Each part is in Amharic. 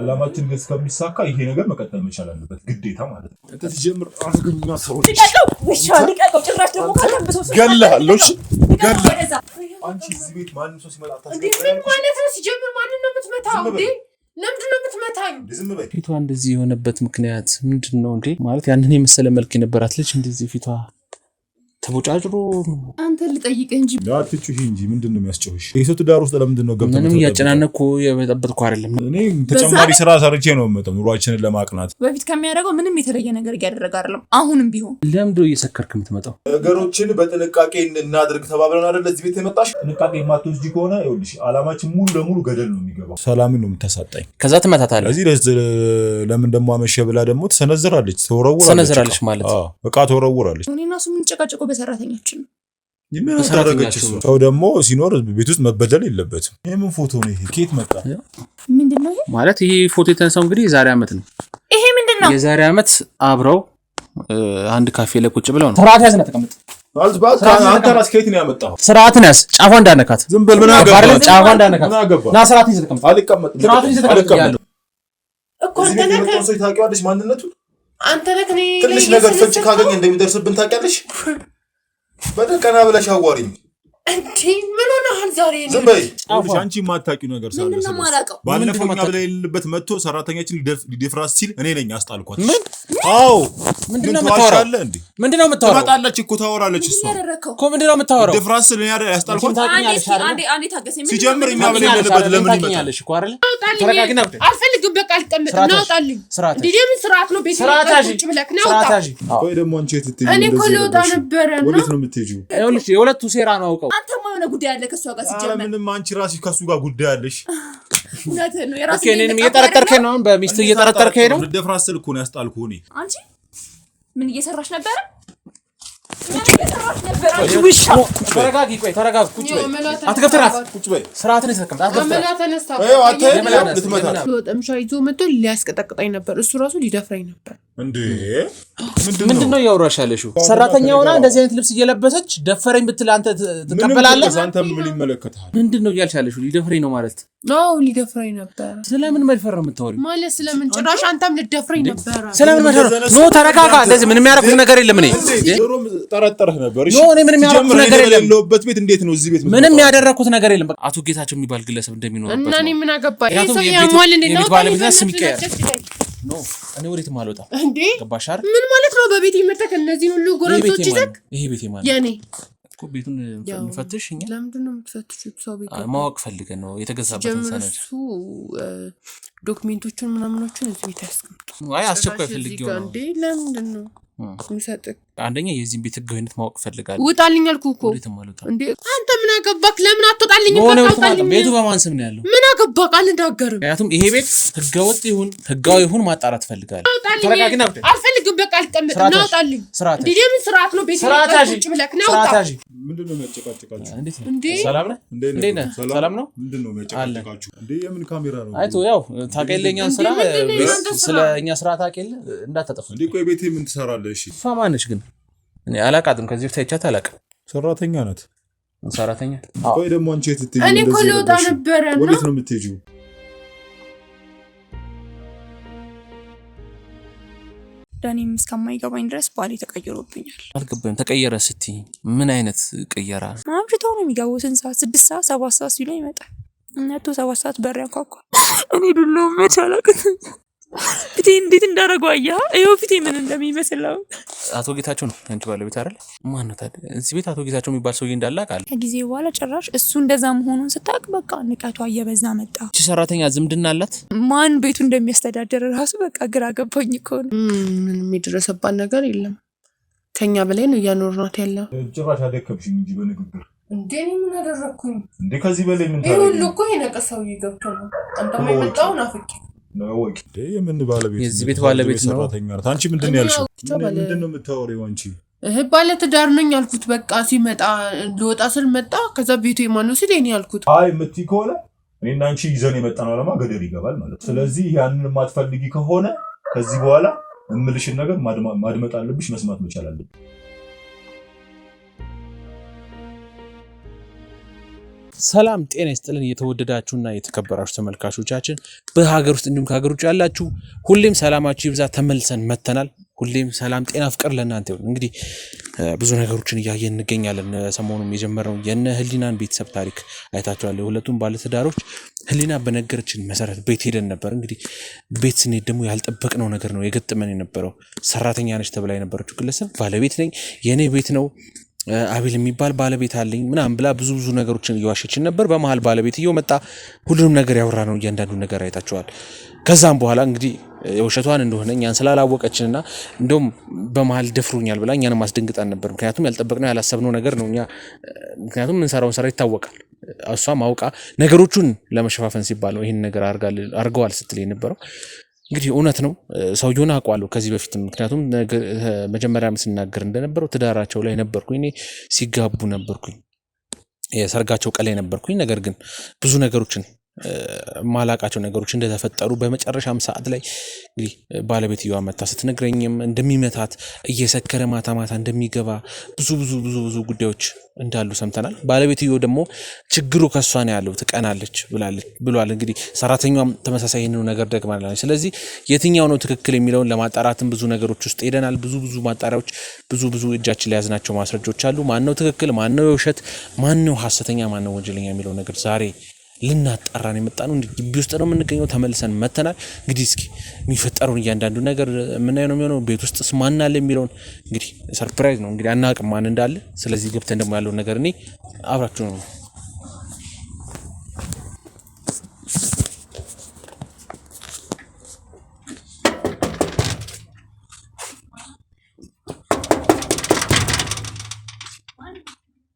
አላማችን ግን እስከሚሳካ ይሄ ነገር መቀጠል መቻል አለበት ግዴታ ማለት ነው ተጀምር አስገኛ ሰው ልቀቀው ጭራሽ ደግሞ ካለብሰው ገላለሁ ገላለሁ አንቺ እዚህ ቤት ማንም ሰው ሲመጣ ምን ማለት ነው ሲጀምር ማንን ነው የምትመታው እንዴ ለምንድን ነው የምትመታኝ ዝም በይ ፊቷ እንደዚህ የሆነበት ምክንያት ምንድነው እንዴ ማለት ያንን የመሰለ መልክ የነበራት ልጅ እንደዚህ ፊቷ ተቦጫጭሮ አንተ ልጠይቅ እንጂ ዳትቹ እንጂ ምንድነው የሚያስጨውሽ የሰቱ ዳር ውስጥ ለምንድን ነው ገብተው ምንም ያጨናነኩ የበጠበጥኩ አይደለም እኔ ተጨማሪ ስራ ሰርቼ ነው መጣው ኑሯችንን ለማቅናት በፊት ከሚያደርገው ምንም የተለየ ነገር ያደረገ አይደለም አሁንም ቢሆን ለምንድነው እየሰከርክ የምትመጣው ነገሮችን በጥንቃቄ እናድርግ ተባብለን አይደል እዚህ ቤት የመጣሽ ጥንቃቄ የማትወስጂ ከሆነ ይኸውልሽ አላማችን ሙሉ ለሙሉ ገደል ነው የሚገባው ሰላምን ነው የምታሳጣኝ ከዛ ትመታታለህ እዚህ ለምን ደሞ አመሸ ብላ ደሞ ትሰነዝራለች ትሰነዝራለች ማለት በቃ ተወረውራለች እኔና እሱ ምን ጨቃጨቆ በሰራተኛችን በሰራተኛችን ሰው ደሞ ሲኖር ቤት ውስጥ መበደል የለበትም ይሄ ምን ፎቶ ነው ይሄ ኬት መጣ ምንድነው ይሄ ማለት ይሄ ፎቶ የተነሳው እንግዲህ የዛሬ አመት ነው ይሄ ምንድነው የዛሬ አመት አብረው አንድ ካፌ ላይ ቁጭ ብለው ነው ስርዓት ያዝ ነው ተቀመጥ አንተ ራስ ከየት ነው ያመጣው ስርዓትን ያዝ ጫፏ እንዳነካት ዝም በል ምን አገባ ጫፏ እንዳነካት ና ስርዓትን ይዘህ ተቀመጥ አልቀመጥም ስርዓትን ይዘህ ተቀመጥ እኮ አንተ ነህ ሰው ታውቂዋለሽ ማንነቱ አንተ ነህ እኔ ትንሽ ነገር ፍንጭ ካገኘ እንደሚደርስብን ታውቂያለሽ በደቀና ብለሽ አዋሪኝ እንዴ ምን ሆነሃል ዛሬ ዝም በይ አንቺ ማታቂው ነገር ሳለሰ ባለፈው እኛ ብለ የሌለበት መጥቶ ሰራተኛችን ሊደፍራስ ሲል እኔ ነኝ አስጣልኳት ምን አዎ ምንድነው የምታወራው ምንድነው የምታወራው ትመጣለች እኮ ታወራለች እሷ እኮ ምንድነው የምታወራው ዲፍራንስ ነው ያስጣልኳት አንዴ ታገሰኝ ሲጀምር እኛ ብለ የሌለበት ለምን ይመጣል እኮ አይደል ተረጋግና አልፈልግም በቃ አልቀመጥ እናውጣልኝ እንዴ ምን ስርዓት ነው ቤት ቁጭ ብለክ ነው ወይ ደሞ አንቺ ትትይ እኔ እኮ ልወጣ ነበር ነው ወዴት ነው የምትሄጂው ይኸውልሽ የሁለቱ ሴራ ነው አውቀው አንተ ማየው ነው ጉዳይ አለ ከሷ ጋር ሲጀመር ምንም አንቺ ራስሽ ከሱ ጋር ጉዳይ አለሽ እናቴ ነው የራስሽ እኔንም እየጠረጠርከኝ ነው በሚስት እየጠረጠርከኝ ነው ደፍራስ ልኩ ነው ያስጣልኩ እኔ አንቺ ምን እየሰራሽ ነበር ተረጋጊ ቆይ ተረጋጊ ቁጭ በይ አትገፍትራት ቁጭ በይ ስርዓትን ይተከም አትገፍትራት አይ አተ ልትመታ ወጣምሻ ይዞ መጥቶ ሊያስቀጠቅጠኝ ነበር እሱ ራሱ ሊደፍረኝ ነበር እንዴ ምንድነው ያወራሽ ያለሽው ሰራተኛ ሆና እንደዚህ አይነት ልብስ እየለበሰች ደፈረኝ ብትል አንተ ተቀበላለህ አንተ ምን ይመለከታል ምንድነው ያልሻለሽው ሊደፍረኝ ነው ማለት ነው ሊደፍረኝ ነበር ስለምን መድፈር የምታወሪው ማለት ስለምን ጭራሽ አንተም ልደፍረኝ ነበር ስለምን መድፈር ኖ ተረጋጋ እንደዚህ ምንም ያደርኩት ነገር የለም እኔ ጠረጠረህ ነበር እሺ ኖ እኔ ምንም ያደረኩት ነገር የለም ለውበት ቤት እንዴት ነው እዚህ ቤት ምንም ያደረኩት ነገር የለም አቶ ጌታቸው የሚባል ግለሰብ እንደሚኖርበት እና እኔ ምን አገባኝ ይሄ ሰው ያሟል እንዴ ነው ባለቤትና ስም ይቀየር ኖ እኔ ወዴት ማልወጣ እንዴ ገባሻር ምን ማለት ነው በቤት ይመጣከ እነዚህ ሁሉ ጎረምሶች ይዘክ ይሄ ቤቴ ማለት የኔ እኮ ቤቱን እንፈትሽኛ ለምንድን ነው የምትፈትሹት ሰው ቤት ማወቅ ፈልገን ነው የተገዛበትን ሰነድ ዶክመንቶቹን ምናምኖቹን እዚህ ቤት ያስቀምጡ አይ አስቸኳይ ፈልጊው ነው እንዴ ለምንድን ነው ምሰጥክ አንደኛ የዚህን ቤት ህጋዊነት ማወቅ ፈልጋለሁ ውጣልኝ አልኩህ እኮ እንዴ አንተ ምን አገባክ ለምን አትወጣልኝ ወጣልኝ ቤቱ በማን ስም ነው ያለው ምን አገባክ አልናገርም ምክንያቱም ይሄ ቤት ህጋወጥ ይሁን ህጋዊ ይሁን ማጣራት ፈልጋለሁ ተረጋግና አልፈልግም በቃ አልቀመጥ እናውጣልኝ እንዴ ምን ስርዓት ነው ቤት ቁጭ ብለክ ነው ስርዓታጂ ምንድነው የሚያጨቃጭቃችሁ እንዴ ሰላም ነህ እንዴ ነህ ሰላም ነው ምንድነው የሚያጨቃጭቃችሁ እንዴ የምን ካሜራ ነው አይቶ ያው ታቀለኛን ስራ ስለኛ ስራ ታቀለ እንዳታጠፋ እንዴ ቆይ ቤቴ ምን ትሰራለህ እሺ ፋማነሽ ግን እኔ አላቃጥም ከዚህ በፊት አይቻት አላቀም ሰራተኛ ናት ሰራተኛ ቆይ ደግሞ አንቺ ትትይ እኔ እኮ ልወጣ ነበር እና ወዴት ነው የምትሄጂው ዳኒም እስከማይገባኝ ድረስ ባሌ ተቀይሮብኛል አልገባኝም ተቀየረ ስትይ ምን አይነት ቀየራ አምሽታው ነው የሚገባው 6 ሰዓት 7 ሰዓት ሲሉ ይመጣል እናቱ 7 ሰዓት በር ያንኳኳ እኔ ሁሉ መቻላከት ፊቴ እንዴት እንዳረጋው አያ አይው ፊቴ ምን እንደሚመስለው አቶ ጌታቸው ነው አንቺ ባለቤት አይደል ማን ነው ታዲያ እዚህ ቤት አቶ ጌታቸው የሚባል ሰውዬ እንዳለ አውቃለሁ ከጊዜ በኋላ ጭራሽ እሱ እንደዛ መሆኑን ስታውቅ በቃ ንቀቷ እየበዛ መጣ እቺ ሰራተኛ ዝምድና አላት ማን ቤቱ እንደሚያስተዳድር ራሱ በቃ ግራ ገባኝ እኮ ምን የሚደረሰባት ነገር የለም ከኛ በላይ ነው ያኖርናት ያለው ጭራሽ አደከብሽኝ እንጂ በንግግር እንዴ ምን አደረኩኝ እንዴ ከዚህ በላይ ምን ታዲያ ይሁን እኮ የነቀሰው ይገብቶ ነው አንተም የመጣው ናፍቂ ነው ወይ የምን ባለቤት የዚህ ቤት ባለቤት ነው አንቺ ምንድነው ያልሽው ምንድነው የምታወሪው አንቺ ባለ ትዳር ነኝ ያልኩት በቃ ሲመጣ ልወጣ ስል መጣ ከዛ ቤቱ የማን ነው ሲል እኔ ያልኩት አይ ምትይ ከሆነ እኔና አንቺ ይዘን የመጣነው ለማ ገደል ይገባል ማለት ስለዚህ ያንን ማትፈልጊ ከሆነ ከዚህ በኋላ እምልሽን ነገር ማድመጥ አለብሽ መስማት መቻል አለብሽ ሰላም ጤና ይስጥልን የተወደዳችሁና የተከበራችሁ ተመልካቾቻችን በሀገር ውስጥ እንዲሁም ከሀገር ውጭ ያላችሁ ሁሌም ሰላማችሁ ይብዛ ተመልሰን መተናል። ሁሌም ሰላም ጤና ፍቅር ለእናንተ ይሁን። እንግዲህ ብዙ ነገሮችን እያየን እንገኛለን። ሰሞኑን የጀመረው የነ ህሊናን ቤተሰብ ታሪክ አይታችኋል። ሁለቱም ባለትዳሮች ህሊና በነገረችን መሰረት ቤት ሄደን ነበር። እንግዲህ ቤት ስንሄድ ደግሞ ያልጠበቅነው ነገር ነው የገጠመን የነበረው። ሰራተኛ ነች ተብላ የነበረችው ግለሰብ ባለቤት ነኝ የኔ ቤት ነው አቤል የሚባል ባለቤት አለኝ ምናምን ብላ ብዙ ነገሮችን እየዋሸችን ነበር። በመሃል ባለቤትየው መጣ። ሁሉንም ነገር ያወራ ነው እያንዳንዱ ነገር አይታችኋል። ከዛም በኋላ እንግዲህ የውሸቷን እንደሆነ እኛን ስላላወቀችንና እንደውም በመሃል ደፍሩኛል ብላ እኛንም አስደንግጣን ነበር። ምክንያቱም ያልጠበቅነው ያላሰብነው ነገር ነው። እኛ ምክንያቱም የምንሰራውን ስራ ይታወቃል። እሷም አውቃ ነገሮቹን ለመሸፋፈን ሲባል ነው ይህን ነገር አርገዋል ስትል የነበረው። እንግዲህ እውነት ነው። ሰውየውን አውቀዋለሁ ከዚህ በፊትም። ምክንያቱም መጀመሪያም ስናገር እንደነበረው ትዳራቸው ላይ ነበርኩኝ፣ እኔ ሲጋቡ ነበርኩኝ፣ የሰርጋቸው ቀን ላይ ነበርኩኝ። ነገር ግን ብዙ ነገሮችን ማላቃቸው ነገሮች እንደተፈጠሩ በመጨረሻም ሰዓት ላይ እንግዲህ ባለቤትየዋ መታ ስትነግረኝም እንደሚመታት እየሰከረ ማታ እንደሚገባ ብዙ ጉዳዮች እንዳሉ ሰምተናል። ባለቤትየው ደግሞ ችግሩ ከሷ ነው ያለው ትቀናለች ብሏል። እንግዲህ ሰራተኛዋም ተመሳሳይ ይህንኑ ነገር ደግማለች። ስለዚህ የትኛው ነው ትክክል የሚለውን ለማጣራትም ብዙ ነገሮች ውስጥ ሄደናል። ብዙ ማጣሪያዎች ብዙ እጃችን ላይ ያዝናቸው ማስረጃዎች አሉ። ማነው ትክክል፣ ማነው የውሸት፣ ማነው ሐሰተኛ፣ ማነው ወንጀለኛ የሚለው ነገር ዛሬ ልናጣራን የመጣነው። እንግዲህ ግቢ ውስጥ ነው የምንገኘው። ተመልሰን መተናል። እንግዲህ እስኪ የሚፈጠረውን እያንዳንዱ ነገር የምናየው ነው የሚሆነው። ቤት ውስጥ ማን አለ የሚለውን እንግዲህ ሰርፕራይዝ ነው። እንግዲህ አናውቅም ማን እንዳለ። ስለዚህ ገብተን ደግሞ ያለውን ነገር እኔ አብራችሁ ነው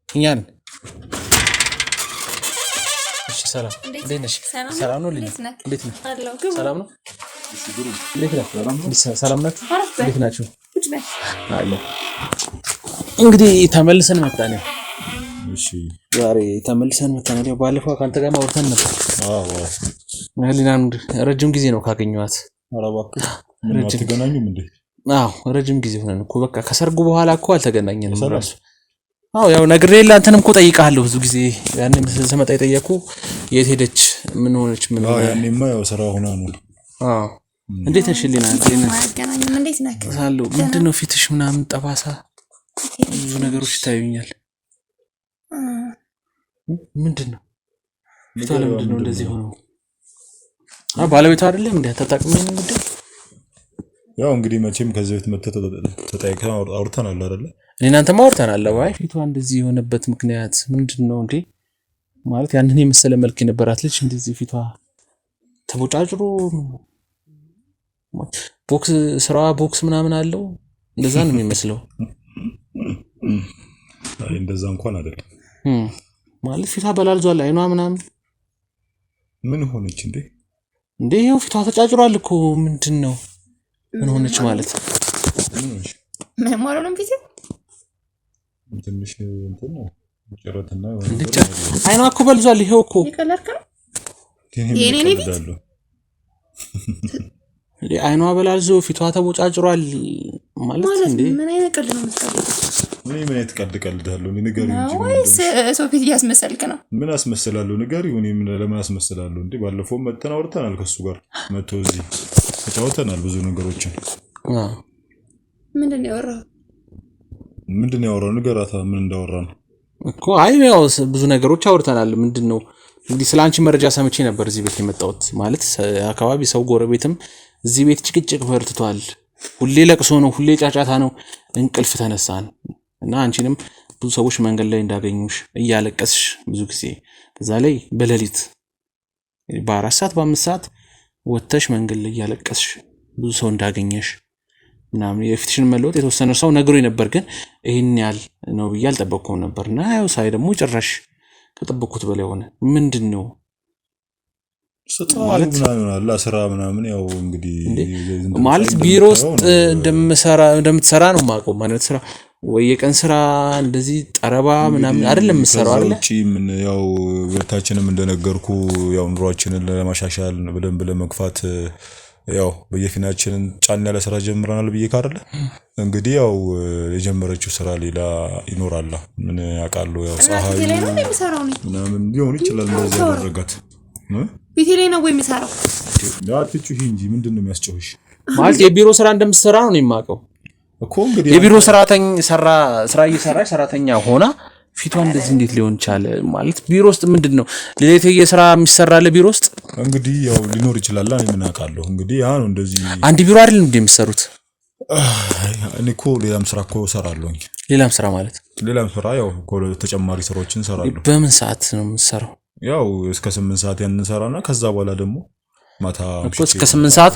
እኛን ሰላም እንዴት ነሽ? ሰላም ነው ልጅ እንዴት ነሽ? ሰላም ነው። እሺ ጉሩ እንዴት ነሽ? ሰላም ናችሁ? እንዴት ናችሁ? አለ እንግዲህ ተመልሰን መጣን። እሺ ዛሬ ተመልሰን መጣን። ባለፈው ካንተ ጋር ማውርተን ነበር። ህሊናን ረጅም ጊዜ ነው ካገኘኋት። ኧረ እባክህ ምን አትገናኙም እንዴ? ረጅም ጊዜ ሆነን እኮ በቃ ከሰርጉ በኋላ እኮ አልተገናኘንም ራሱ። ያው ነግሬላ አንተንም እኮ ጠይቃለሁ ብዙ ጊዜ። ያንን ስመጣ የጠየቁ የት ሄደች ምን ሆነች ምን ሆነ? ያኔማ ያው ስራ ሆና ነው። እንዴት ነሽ ሊና? እንዴት ነህ? ሳለው ምንድነው ፊትሽ ምናምን ጠባሳ ብዙ ነገሮች ይታዩኛል። ምንድነው ምንድነው እንደዚህ ሆኖ? ባለቤቷ አይደለም እንዴ? ተጣጣቅመኝ ነው እንዴ? ያው እንግዲህ መቼም ከዚህ ቤት መተህ ተጠይቀን አውርተናል አይደለ? እናንተም አውርተናል። ወይ ፊቷ እንደዚህ የሆነበት ምክንያት ምንድነው እንዴ? ማለት ያንን የመሰለ መልክ የነበራት ልጅ እንደዚህ ፊቷ ተቦጫጭሮ ቦክስ ምናምን አለው እንደዛ ነው የሚመስለው። አይ እንደዛ እንኳን አይደለም ማለት ፊቷ በላልዟል። አይኗ ምናምን ምን ሆነች እንዴ? ይኸው ፊቷ ተጫጭሯል እኮ ምንድነው? ምን ሆነች ማለት ምን ማለት ነው? ፊት ትንሽ እንትን ነው ጨረትና አይኗ እኮ በልዟል። ይሄው እኮ ይከለርካ የኔ ፊት አይኗ በላልዞ ፊቷ ተቦጫጭሯል ማለት እንዴ? ምን አይነት ቀልድ ነው የምትቀልደው? ምን አይነት ቀልድ ቀልዳለሁ? ንገሪው እንጂ ወይስ ሰው ፊት እያስመሰልክ ነው? ምን አስመስላለሁ? ንገሪው። እኔ ለምን አስመስላለሁ እንዴ? ባለፈው መተን አውርተናል ከሱ ጋር መጥቶ እዚህ ተጫውተናል ብዙ ነገሮችን። ምንድነው ያወራው? ንገራታ ምን እንዳወራን እኮ። አይ ያው ብዙ ነገሮች አውርተናል። ምንድነው እንግዲህ ስላንቺ መረጃ ሰምቼ ነበር እዚህ ቤት የመጣሁት። ማለት አካባቢ ሰው ጎረቤትም እዚህ ቤት ጭቅጭቅ በርትቷል። ሁሌ ለቅሶ ነው፣ ሁሌ ጫጫታ ነው። እንቅልፍ ተነሳን እና አንቺንም ብዙ ሰዎች መንገድ ላይ እንዳገኙሽ እያለቀስሽ ብዙ ጊዜ በዛ ላይ በሌሊት በ4 ሰዓት በ5 ሰዓት ወጥተሽ መንገድ ላይ እያለቀስሽ ብዙ ሰው እንዳገኘሽ ምናምን የፊትሽን መለወጥ የተወሰነ ሰው ነግሮኝ ነበር። ግን ይሄን ያህል ነው ብዬ አልጠበቅኩም ነበር። እና ያው ሳይ ደግሞ ጭራሽ ከጠበቅኩት በላይ ሆነ። ምንድነው ማለት ስራ ምናምን ያው እንግዲህ ማለት ቢሮ ውስጥ እንደምትሰራ ነው የማውቀው። ማለት ስራ ወይ የቀን ስራ እንደዚህ ጠረባ ምናምን አይደለም የምትሰራው አይደል? ምን ያው ሁለታችንም እንደነገርኩ ያው ኑሯችንን ለማሻሻል በደንብ ለመግፋት ያው በየፊናችንን ጫን ያለ ስራ ጀምረናል ብዬ ካርለ እንግዲህ ያው የጀመረችው ስራ ሌላ ይኖራል ምን ያቃለው ያው ፀሐይ ላይ ነው የሚሰራው ነው ምናምን ሊሆን ይችላል እንደዚህ ያደረጋት ቤቴ ላይ ነው ወይ የሚሰራው ያትቹ እንጂ ምንድነው የሚያስጨውሽ ማለት የቢሮ ስራ እንደምትሰራ ነው የማውቀው እኮ እንግዲህ የቢሮ ስራ እየሰራች ሰራተኛ ሆና ፊቷ እንደዚህ እንዴት ሊሆን ይችላል ማለት ቢሮ ውስጥ ምንድነው ለሌት የስራ የሚሰራለ ቢሮ ውስጥ እንግዲህ ያው ሊኖር ይችላል እኔ ምን አውቃለሁ እንግዲህ ያ ነው እንደዚህ አንድ ቢሮ አይደል እንዴ የሚሰሩት እኔ እኮ ሌላም ስራ እኮ እሰራለሁኝ ሌላም ስራ ማለት ሌላም ስራ ያው ተጨማሪ ስራዎችን እሰራለሁ በምን ሰዓት ነው የምትሰራው ያው እስከ 8 ሰዓት ያንሰራና ከዛ በኋላ ደግሞ ማታ እስከ 8 ሰዓት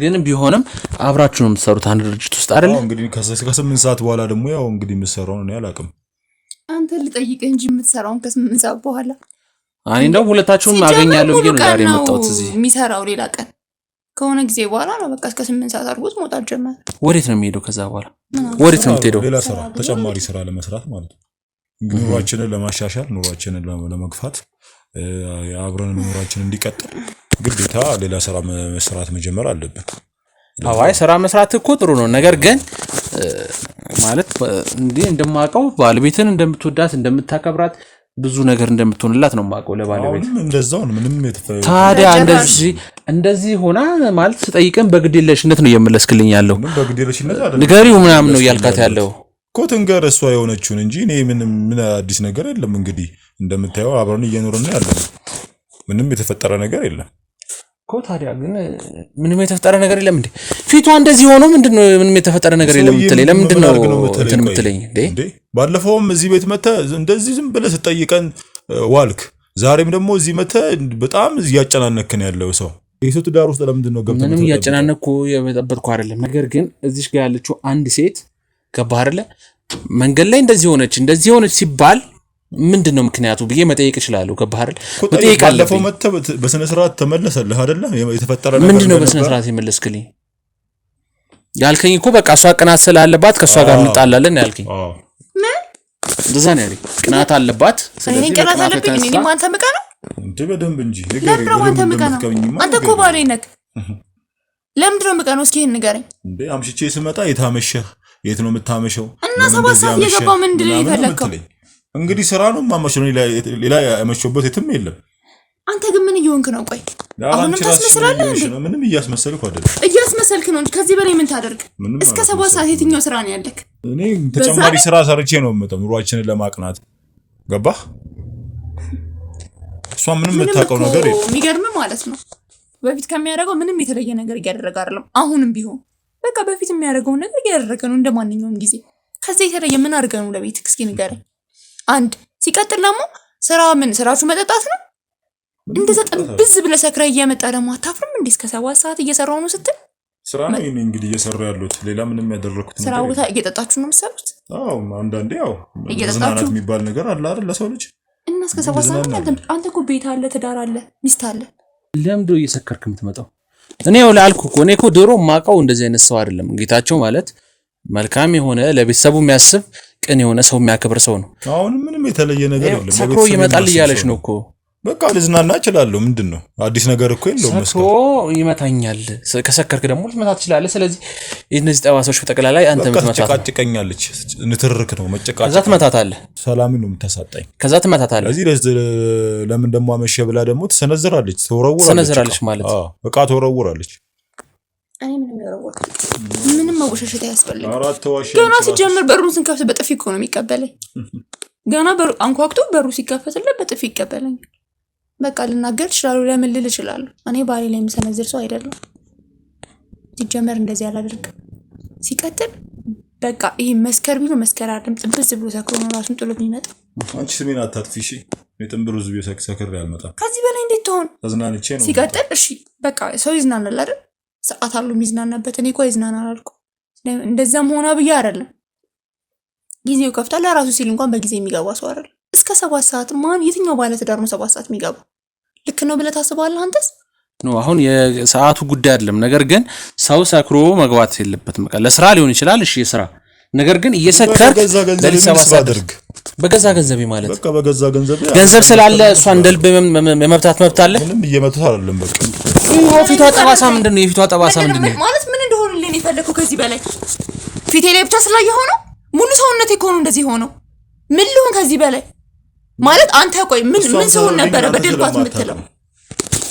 ግን ቢሆንም አብራችሁ ነው የምትሰሩት አንድ ድርጅት ውስጥ አይደል እንግዲህ እስከ 8 ሰዓት በኋላ ደግሞ ያው እንግዲህ የምትሰራው ነው ያላቅም አንተ ልጠይቅህ እንጂ የምትሰራውን ከ8 ሰዓት በኋላ አይ እንደው ሁለታችሁም አገኛለሁ ብዬ ነው ዛሬ መጣሁት እዚህ የሚሰራው ሌላ ቀን ከሆነ ጊዜ በኋላ ነው በቃ እስከ 8 ሰዓት አድርጎት መውጣት ጀመረ ወዴት ነው የሚሄደው ከዛ በኋላ ወዴት ነው የምትሄደው ሌላ ስራ ተጨማሪ ስራ ለመስራት ማለት ነው ኑሯችንን ለማሻሻል ኑሯችንን ለመግፋት የአብረን ኑሯችንን እንዲቀጥል ግዴታ ሌላ ስራ መስራት መጀመር አለብን አዋይ ስራ መስራት እኮ ጥሩ ነው ነገር ግን ማለት እንዴ እንደማውቀው ባለቤትን እንደምትወዳት እንደምታከብራት ብዙ ነገር እንደምትሆንላት ነው ማውቀው ለባለቤት እንደዛው ምንም ታዲያ እንደዚህ ሆና ማለት ተጠይቀን በግዴለሽነት ነው የምለስክልኝ ያለው በግዴለሽነት አይደለም ንገሪው ምናምን ነው ያልካት ያለው ኮትንገር እሷ የሆነችውን እንጂ እኔ ምን አዲስ ነገር የለም እንግዲህ እንደምታየው አብረን እየኖርን ያለው ምንም የተፈጠረ ነገር የለም እኮ ታዲያ ግን ምንም የተፈጠረ ነገር የለም እንዴ ፊቷ እንደዚህ ሆኖ ምንድነው ምንም የተፈጠረ ነገር የለም ትለኝ ለምንድነው እንትን የምትለኝ እንዴ ባለፈውም እዚህ ቤት መተ እንደዚህ ዝም ብለህ ተጠይቀን ዋልክ ዛሬም ደግሞ እዚህ መተ በጣም ያጨናነከን ያለው ሰው የሰው ዳር ውስጥ ለምንድነው ገብተህ ምንም ያጨናነኩ የመጠበጥኩ አይደለም ነገር ግን እዚህ ጋር ያለችው አንድ ሴት ከባህርለ መንገድ ላይ እንደዚህ ሆነች ሲባል ምንድነው ምክንያቱ ብዬ መጠየቅ እችላለሁ ከባህርለ መጠየቅ አለፈው መተ በስነ ስርዓት ተመለሰልህ አይደለ የተፈጠረ ነገር ምንድነው በስነ ስርዓት ይመለስክልኝ ያልከኝ እኮ በቃ እሷ ቅናት ስላለባት ከሷ ጋር እንጣላለን ያልከኝ እንደዛ ነው ያለኝ ቅናት አለባት ስለዚህ ቅናት አለብኝ እኔ ማንተ ምቀ ነው እንዴ በደንብ እንጂ አንተ እኮ ባሌ ነህ ለምንድነው ምቀ ነው እስኪ ይሄን ንገረኝ እንዴ አምሽቼ ስመጣ የታመሸህ የት ነው የምታመሸው እና 7 ሰዓት እየገባው ምንድን ነው ይፈልከው እንግዲህ ስራ ነው ማማሽ ነው ሌላ ያመሸበት የትም የለም አንተ ግን ምን እየሆንክ ነው ቆይ አሁንም ታስመስላለህ እንዴ ምንም እያስመሰልኩ አይደለም እያስመሰልክ ነው እንጂ ከዚህ በላይ ምን ታደርግ እስከ 7 ሰዓት የትኛው ስራ ነው ያለክ እኔ ተጨማሪ ስራ ሰርቼ ነው የምመጣው ኑሯችንን ለማቅናት ገባህ እሷ ምንም የምታውቀው ነገር የለም የሚገርም ማለት ነው በፊት ከሚያደርገው ምንም የተለየ ነገር እያደረገ አይደለም አሁንም ቢሆን በቃ በፊት የሚያደርገው ነገር እያደረገ ነው እንደማንኛውም ጊዜ ከዚህ የተለየ ምን አድርገህ ነው ለቤትክ እስኪ ንገረኝ አንድ ሲቀጥል ደግሞ ስራችሁ መጠጣት ነው እንደዛ ጥብዝ ብለህ ሰክረህ እየመጣ ደግሞ አታፍርም እንዴ እስከ 7 ሰዓት እየሰራው ነው ስትል ስራ ነው እኔ እንግዲህ እየሰራው ያለሁት ሌላ ምንም ያደረኩት ነገር ስራው እየጠጣችሁ ነው የምትሰሩት አዎ አንዳንዴ ያው መዝናናት የሚባል ነገር አለ አይደል ለሰው ልጅ እና እስከ 7 ሰዓት አንተ እኮ ቤት አለ ትዳር አለ ሚስት አለ ለምንድነው እየሰከርክ የምትመጣው እኔ ያው ላልኩ እኮ እኔ እኮ ድሮ ማቀው እንደዚህ አይነት ሰው አይደለም ጌታቸው ማለት መልካም የሆነ ለቤተሰቡ የሚያስብ ቅን የሆነ ሰው የሚያከብር ሰው ነው አሁን ምንም የተለየ ነገር የለም ሰክሮ ይመጣል እያለሽ ነው እኮ በቃ ልዝናና እችላለሁ ምንድነው አዲስ ነገር እኮ የለውም ሰክሮ ይመታኛል ከሰከርክ ደግሞ ልትመታ ትችላለህ ስለዚህ እነዚህ ጠባሳዎች በጠቅላላ አንተ ምትመታጭቀኛለች ንትርክ ነው መጨቃጨቅ ከዛ ትመታታለህ ሰላም ነው የምታሳጣኝ ከዛ ትመታታለህ ስለዚህ ለምን ደግሞ አመሸ ብላ ደግሞ ትሰነዝራለች ማለት በቃ ትወረውራለች እኔ ምንም መወሻሸት ያስፈልግ ገና ሲጀምር በሩን ስንከፍት በጥፊ እኮ ነው የሚቀበለኝ ገና በሩ አንኳኩቶ በሩ ሲከፈትለት በጥፊ ይቀበለኝ በቃ ልናገር ይችላል ለምን ልል ይችላል እኔ ባሌ ላይ የሚሰነዝር ሰው አይደለም ሲጀመር እንደዚህ አላደርግ ሲቀጥል በቃ ይሄ መስከር ቢሉ መስከር አይደለም ጥብዝ ብሎ ሰክሮ ነው ራሱን ጥሎ የሚመጣ አንቺ ስሜን አታጥፊ እሺ የጥምብሩ ዝብ ሰክር ያልመጣ ከዚህ በላይ እንዴት ተሆን ተዝናንቼ ነው ሲቀጥል እሺ በቃ ሰው ይዝናናል አይደል ሰዓት አሉ የሚዝናናበት እኔ እኮ ይዝናናል አልኩ እንደዛም ሆና ብዬ አይደለም ጊዜው ከፍታ ለራሱ ሲል እንኳን በጊዜ የሚገባ ሰው አይደል እስከ 7 ሰዓት ማን የትኛው ባለ ትዳር ነው 7 ሰዓት የሚገባ ልክ ነው ብለህ ታስባለህ አንተስ ነው አሁን የሰዓቱ ጉዳይ አይደለም ነገር ግን ሰው ሰክሮ መግባት የለበትም በቃ ለስራ ሊሆን ይችላል እሺ የስራ ነገር ግን እየሰከርክ ለሊት 7 ሰዓት በገዛ ገንዘቤ ማለት በቃ በገዛ ገንዘብ ስላለ እሷ እንደልብ የመብታት መብት አለ። ምንም እየመቱት አይደለም። በቃ ፊቷ ጠባሳ ምንድነው? የፊቷ ጠባሳ ምንድነው ማለት ምን እንደሆነልኝ ነው የፈለከው? ከዚህ በላይ ፊቴ ላይ ብቻ ስላየ ሆኖ ሙሉ ሰውነቴ ኮኑ እንደዚህ ሆኖ ምን ልሁን ከዚህ በላይ ማለት አንተ ቆይ ምን ሰውን ነበረ በደልኳት የምትለው?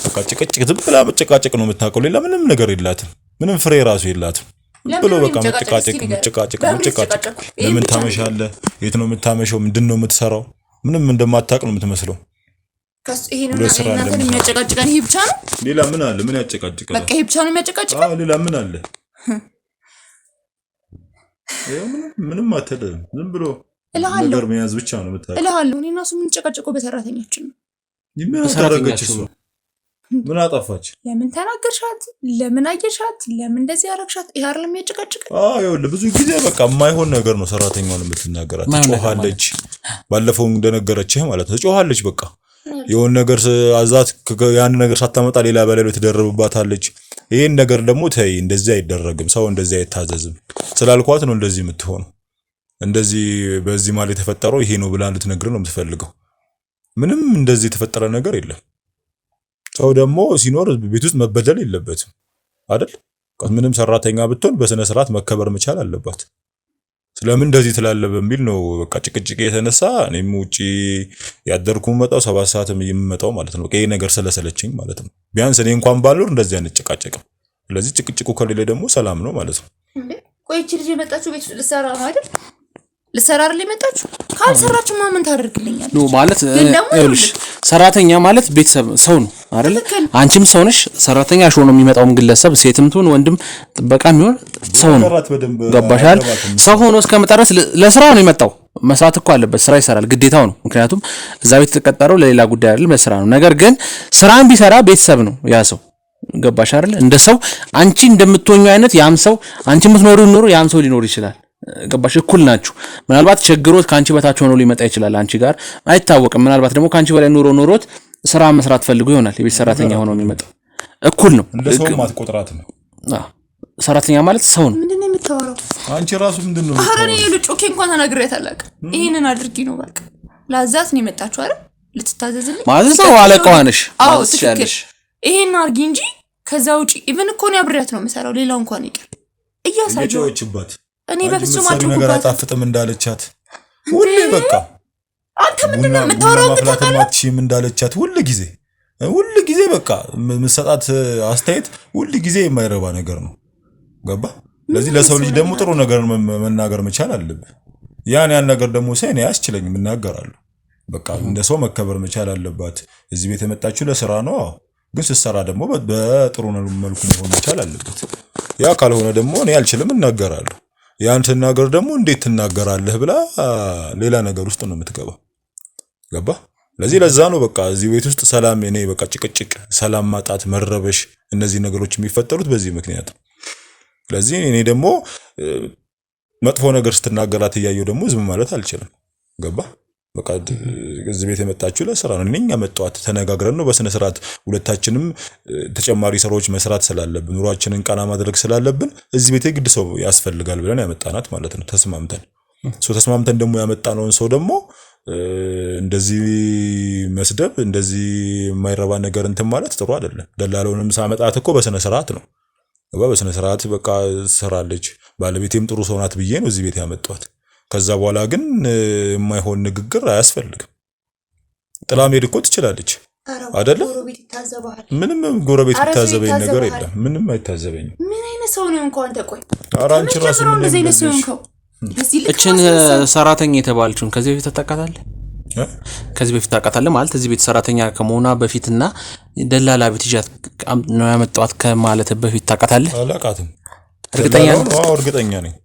በቃ ጭቅጭቅ ዝም ብላ መጨቃጨቅ ነው የምታውቀው። ሌላ ምንም ነገር የላትም። ምንም ፍሬ ራሱ የላትም። ብሎ በቃ መጨቃጨቅ። ለምን ታመሻለህ? የት ነው የምታመሸው? ምንድነው የምትሰራው? ምንም እንደማታውቅ ነው የምትመስለው። ይሄን የሚያጨቃጭቀን ይሄ ብቻ ነው? ሌላ ምን አለ? ምን ያጨቃጭቃል? በቃ ይሄ ብቻ ነው የሚያጨቃጭቀን? ሌላ ምን አለ? ምንም አትልም። ዝም ብሎ ነገር መያዝ ብቻ ነው የምታውቀው። እልሃለሁ እኔ እና እሱ የምንጨቃጨቀው በሰራተኛችን ነው። ምን ታረጋች እሱ? ምን አጠፋች? ለምን ተናገርሻት? ለምን አየሻት? ለምን እንደዚህ አረግሻት? ይሄ አይደለም የሚያጨቃጭቅ? ይኸውልህ ብዙ ጊዜ በቃ የማይሆን ነገር ነው ሰራተኛውን የምትናገራት። ጮሃለች፣ ባለፈው እንደነገረችህ ማለት ነው። ጮሃለች በቃ የሆነ ነገር አዛት ያን ነገር ሳታመጣ ሌላ በሌላ ትደርብባታለች። ይሄን ነገር ደግሞ ተይ፣ እንደዚህ አይደረግም፣ ሰው እንደዚህ አይታዘዝም ስላልኳት ነው እንደዚህ የምትሆነው። እንደዚህ በዚህ ማለት የተፈጠረው ይሄ ነው ብላ ልትነግር ነው የምትፈልገው። ምንም እንደዚህ የተፈጠረ ነገር የለም። ሰው ደግሞ ሲኖር ቤት ውስጥ መበደል የለበትም አይደል? ምንም ሰራተኛ ብትሆን በስነ ስርዓት መከበር መቻል አለባት። ስለምን እንደዚህ ትላለ በሚል ነው በቃ ጭቅጭቅ የተነሳ እኔም ውጪ ያደርኩ መጣው 7 ሰዓትም የምመጣው ማለት ነው። ይሄ ነገር ስለሰለችኝ ማለት ነው። ቢያንስ እኔ እንኳን ባልኖር እንደዚህ አይነት ጭቃጭቅ። ስለዚህ ጭቅጭቁ ከሌለ ደግሞ ሰላም ነው ማለት ነው። ቆይቺ ልጅ የመጣችው ቤት ውስጥ ልሰራ ነው አይደል? ልሰራ አይደል የመጣችው? ካልሰራችሁ ማምን ታደርግልኛለች ነው ማለት ይኸውልሽ፣ ሰራተኛ ማለት ቤተሰብ ሰው ነው አይደል? አንቺም ሰው ነሽ። ሰራተኛ ሆኖ የሚመጣው ግለሰብ ሴትም ትሁን ወንድም ጥበቃም ይሁን ሰው ነው። ገባሻል? ሰው ሆኖ እስከመጣረስ ለስራ ነው የመጣው። መስራት እኮ አለበት፣ ስራ ይሰራል፣ ግዴታው ነው። ምክንያቱም እዛ ቤት የተቀጠረው ለሌላ ጉዳይ አይደል፣ ለስራ ነው። ነገር ግን ስራን ቢሰራ ቤተሰብ ነው ያ ሰው። ገባሽ አይደል? እንደ ሰው አንቺ እንደምትሆኚው አይነት ያም ሰው አንቺ የምትኖሪው ኑሮ ያም ሰው ሊኖር ይችላል። ገባሽ? እኩል ናችሁ። ምናልባት ቸግሮት ካንቺ በታች ሆኖ ሊመጣ ይችላል አንቺ ጋር አይታወቅም። ምናልባት ደግሞ ካንቺ በላይ ኑሮት ስራ መስራት ፈልጎ ይሆናል የቤት ሰራተኛ ሆኖ የሚመጣው። እኩል ነው። እንደ ሰው ማትቆጥራት ነው። ሰራተኛ ማለት ሰው ነው። ምንድነው የምታወራው አንቺ? ራሱ ምንድነው? አረ እኔ ልጮኬ እንኳን ተናግሬያት አላውቅም። ይሄንን አድርጊ ነው በቃ ላዛት ነው የመጣችው አይደል? ልትታዘዝልኝ ማለት ነው። አለቃዋ ነሽ ማለት ትችያለሽ። ይሄን አድርጊ እንጂ ከዛ ውጪ ኢቭን እኮ ነው አብሬያት ነው የምሰራው። ሌላው እንኳን ይቀር እያሳየችባት እኔ በፍጹም ነገር አጣፍጥም እንዳለቻት ሁሌ በቃ አንተ ምንድነው የምታወራው? ከተማችም እንዳለቻት ሁሉ ጊዜ በቃ መሰጣት አስተያየት ሁሉ ጊዜ የማይረባ ነገር ነው። ገባ? ስለዚህ ለሰው ልጅ ደግሞ ጥሩ ነገር መናገር መቻል አለበት። ያን ነገር ደግሞ ሳይኔ አያስችለኝም እናገራለሁ። በቃ እንደ ሰው መከበር መቻል አለባት። እዚህ ቤት የመጣችው ለስራ ነው። ግን ስትሰራ ደግሞ በጥሩ መልኩ መሆን መቻል አለበት። ያ ካልሆነ ደግሞ እኔ አልችልም እናገራለሁ። ያን ትናገር ደግሞ እንዴት ትናገራለህ ብላ ሌላ ነገር ውስጥ ነው የምትገባው። ገባ? ለዚህ ለዛ ነው በቃ እዚህ ቤት ውስጥ ሰላም እኔ በቃ ጭቅጭቅ፣ ሰላም ማጣት፣ መረበሽ እነዚህ ነገሮች የሚፈጠሩት በዚህ ምክንያት ነው። ስለዚህ እኔ ደግሞ መጥፎ ነገር ስትናገራት እያየሁ ደግሞ ዝም ማለት አልችልም። ገባ? በቃ እዚህ ቤት የመጣችው ለስራ ነው። እኔኛ መጣኋት ተነጋግረን ነው በስነ ስርዓት ሁለታችንም ተጨማሪ ስራዎች መስራት ስላለብን ኑሯችንን ቀና ማድረግ ስላለብን እዚህ ቤት ግድ ሰው ያስፈልጋል ብለን ያመጣናት ማለት ነው። ተስማምተን ደግሞ ያመጣነውን ሰው ደግሞ እንደዚህ መስደብ፣ እንደዚህ የማይረባ ነገር እንትን ማለት ጥሩ አይደለም። ደላለውንም ሳመጣት እኮ በስነ ስርዓት ነው። በስነ ስርዓት በቃ ሰራለች። ባለቤቴም ጥሩ ሰው ናት ብዬ ነው እዚህ ቤት ያመጣኋት። ከዛ በኋላ ግን የማይሆን ንግግር አያስፈልግም። ጥላ መሄድ እኮ ትችላለች አይደለ? ምንም ጎረቤት ይታዘበኝ ነገር የለም። ምንም አይታዘበኝም። ምን አይነት ሰው ነው እንኳን ተቆይ አራንቺ ራስ ምን አይነት ሰው ነው? እችን ሰራተኛ የተባለችውን ከዚህ በፊት ታውቃታለህ? ከዚህ በፊት ታውቃታለህ ማለት እዚህ ቤት ሰራተኛ ከመሆኗ በፊትና ደላላ ቤት ይዣት ነው ያመጣኋት ከማለት በፊት ታውቃታለህ? አላውቃትም። እርግጠኛ ነኝ? አዎ እርግጠኛ ነኝ።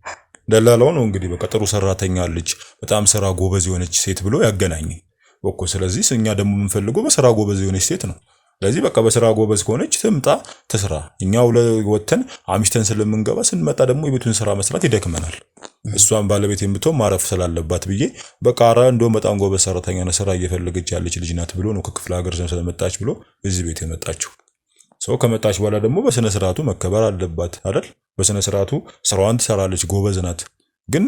ደላላው ነው እንግዲህ በቃ ጥሩ ሰራተኛ አለች፣ በጣም ስራ ጎበዝ የሆነች ሴት ብሎ ያገናኘ በቃ። ስለዚህ እኛ ደግሞ የምንፈልገው በስራ ጎበዝ የሆነች ሴት ነው። ስለዚህ በቃ በስራ ጎበዝ ከሆነች ትምጣ ትስራ። እኛው ለወተን አምሽተን ስለምንገባ ስንመጣ ደግሞ የቤቱን ስራ መስራት ይደክመናል። እሷን ባለቤት የምትሆን ማረፍ ስላለባት ብዬ በቃ አራ እንደውም በጣም ጎበዝ ሰራተኛ ነው፣ ስራ እየፈለገች ያለች ልጅ ናት ብሎ ነው ከክፍለ ሀገር ስለመጣች ብሎ እዚህ ቤት የመጣችው። ሰው ከመጣች በኋላ ደግሞ በስነ ስርዓቱ መከበር አለባት አይደል? በስነ ስርዓቱ ስራዋን ትሰራለች፣ ጎበዝ ናት። ግን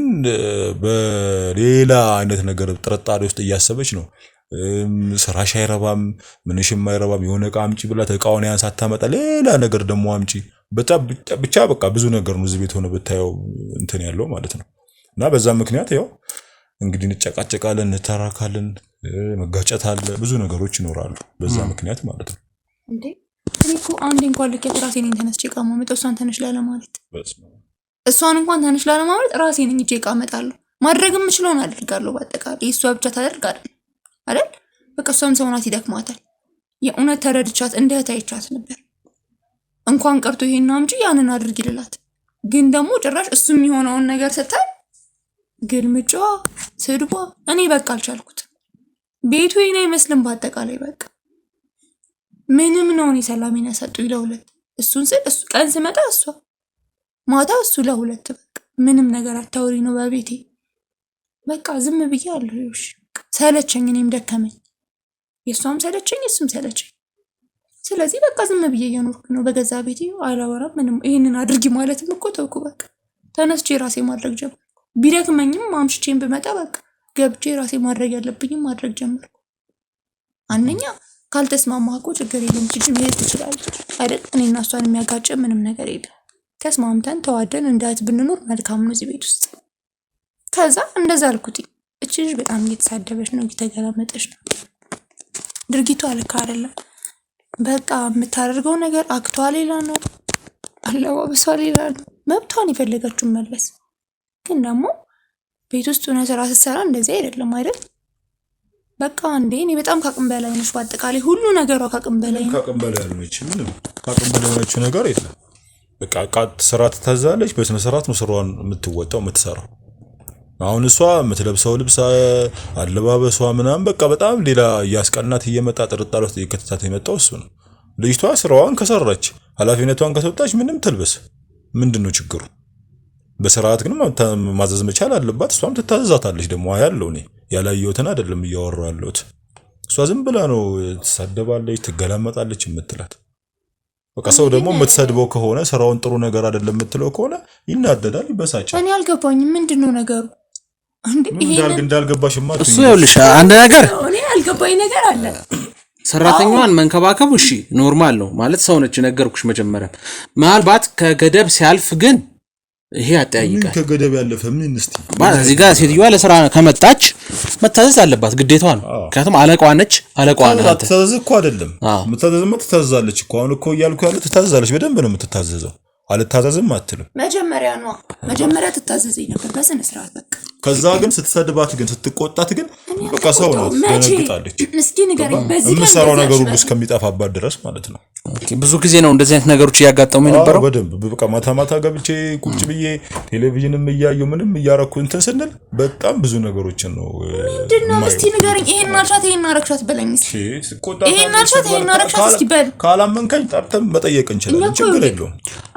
በሌላ አይነት ነገር ጥርጣሬ ውስጥ እያሰበች ነው። ስራሽ አይረባም ምንሽም አይረባም የሆነ ዕቃ አምጪ ብላት ዕቃውን ያን ሳታመጣ ሌላ ነገር ደግሞ አምጪ ብቻ በቃ ብዙ ነገር ነው እዚህ ቤት ሆነ ብታየው እንትን ያለው ማለት ነው። እና በዛ ምክንያት ያው እንግዲህ እንጨቃጨቃለን እንተራካለን መጋጨት አለ ብዙ ነገሮች ይኖራሉ በዛ ምክንያት ማለት ነው። እንዴ እኮ አንዴ እንኳን ልክ ራሴ ነኝ ተነስቼ ዕቃ ማመጣው እሷን ተነሽ ላለ ማለት እሷን እንኳን ተነሽ ላለ ማለት ራሴ ነኝ ዕቃ አመጣለሁ ማድረግም እችላለሁ አደርጋለሁ በአጠቃላይ እሷ ብቻ ታደርጋለች አይደል በቃ እሷም ሰውናት ይደክማታል። የእውነት ተረድቻት እንደ ታይቻት ነበር እንኳን ቀርቶ ይሄን አምጪ ያንን አድርግ ይልላት ግን ደግሞ ጭራሽ እሱ የሚሆነውን ነገር ስታይ ግልምጫዋ ስድቧ እኔ በቃ አልቻልኩት። ቤቱ የኔ አይመስልም በአጠቃላይ በቃ ምንም ነው እኔ ሰላሜን ያሰጡኝ ለሁለት እሱን ስል እሱ ቀን ስመጣ እሷ ማታ እሱ ለሁለት በቃ ምንም ነገር አታውሪ ነው በቤቴ በቃ ዝም ብዬ አልኩሽ ሰለቸኝ እኔም ደከመኝ የሷም ሰለቸኝ እሱም ሰለቸኝ ስለዚህ በቃ ዝም ብዬ እየኖርኩ ነው በገዛ ቤቴ አላወራም ምንም ይሄንን አድርጊ ማለትም እኮ ተውኩ በቃ ተነስቼ ራሴ ማድረግ ጀመርኩ ቢደክመኝም አምሽቼም ብመጣ በቃ ገብቼ ራሴ ማድረግ ያለብኝም ማድረግ ጀመርኩ። አንደኛ ካልተስማማህ እኮ ችግር የለም መሄድ ትችላለች አይደል እኔና እሷን የሚያጋጭ ምንም ነገር የለም ተስማምተን ተዋደን እንዳት ብንኖር መልካም ነው እዚህ ቤት ውስጥ። ከዛ እንደዛ አልኩት እቺ ልጅ በጣም እየተሳደበች ነው እየተገላመጠች ነው ድርጊቷ ልክ አይደለም በቃ የምታደርገው ነገር አክቷ ሌላ ነው አለባበሷ ሌላ ነው መብቷን የፈለገችውን መልበስ ግን ደግሞ ቤት ውስጥ ሆነ ስራ ስትሰራ እንደዚህ አይደለም አይደል በቃ እንዴ እኔ በጣም ካቅም በላይ ነሽ በአጠቃላይ ሁሉ ነገሯ ካቅም በላይ ነው ካቅም በላይ ነች ምንም ካቅም በላይ ነች ነገር የለም በቃ ቃት ስራ ትታዛለች በስነ ስርዓት ነው ስራዋን የምትወጣው የምትሰራው። አሁን እሷ የምትለብሰው ልብስ አለባበሷ ምናምን በቃ በጣም ሌላ ያስቀናት እየመጣ ጥርጣሬ ውስጥ እየከተታት የመጣው እሱ ነው። ልጅቷ ስራዋን ከሰራች ኃላፊነቷን ከተወጣች ምንም ትልበስ ምንድነው ችግሩ? በስርዓት ግን ማዘዝ መቻል አለባት እሷም ትታዘዛታለች ደግሞ ያለው እኔ ያላየሁትን አይደለም እያወራሁ ያለሁት እሷ ዝም ብላ ነው ትሳደባለች ትገላመጣለች የምትላት በቃ ሰው ደግሞ የምትሰድበው ከሆነ ስራውን ጥሩ ነገር አይደለም የምትለው ከሆነ ይናደዳል ይበሳጫል። እኔ አልገባኝም ምንድነው ነገሩ እንዴ ይሄ እንዳልገባሽማ እሱ ይኸውልሽ አንድ ነገር እኔ አልገባኝ ነገር አለ ሰራተኛዋን መንከባከቡ እሺ ኖርማል ነው ማለት ሰው ነች ነገርኩሽ መጀመሪያ ምናልባት ከገደብ ሲያልፍ ግን ይሄ አጠያይቃል ከገደብ ያለፈ ምን እስቲ እዚህ ጋር ሴትዮዋ ለስራ ከመጣች መታዘዝ አለባት ግዴታዋ ነው ምክንያቱም አለቃዋ ነች አለቃዋ ናት ተታዘዝ እኮ አይደለም መታዘዝማ ትታዘዛለች እኮ አሁን እኮ እያልኩ ያለው ትታዘዛለች በደንብ ነው የምትታዘዘው አልታዘዝም አትልም መጀመሪያ ትታዘዘኝ ነበር በስነ ስርዓት በቃ ከዛ ግን ስትሰድባት ግን ስትቆጣት ግን በቃ ሰው ነው ደነግጣለች እስኪ ንገረኝ በዚህ ጋር ሰራው ነገር ሁሉ እስከሚጠፋባት ድረስ ማለት ነው። ብዙ ጊዜ ነው እንደዚህ አይነት ነገሮች ያጋጠሙ የነበረው በደንብ በቃ ማታ ገብቼ ቁጭ ብዬ ቴሌቪዥንም እያየሁ ምንም እያረኩ እንትን ስንል በጣም ብዙ ነገሮችን ነው ምንድነው እስቲ ንገረኝ ይሄን አልሻት ይሄን አረክሻት በለኝ እስቲ ይሄን አልሻት ይሄን አረክሻት እስቲ በል ካላመንከኝ ጠርተን መጠየቅ እንችላለን ችግር የለውም።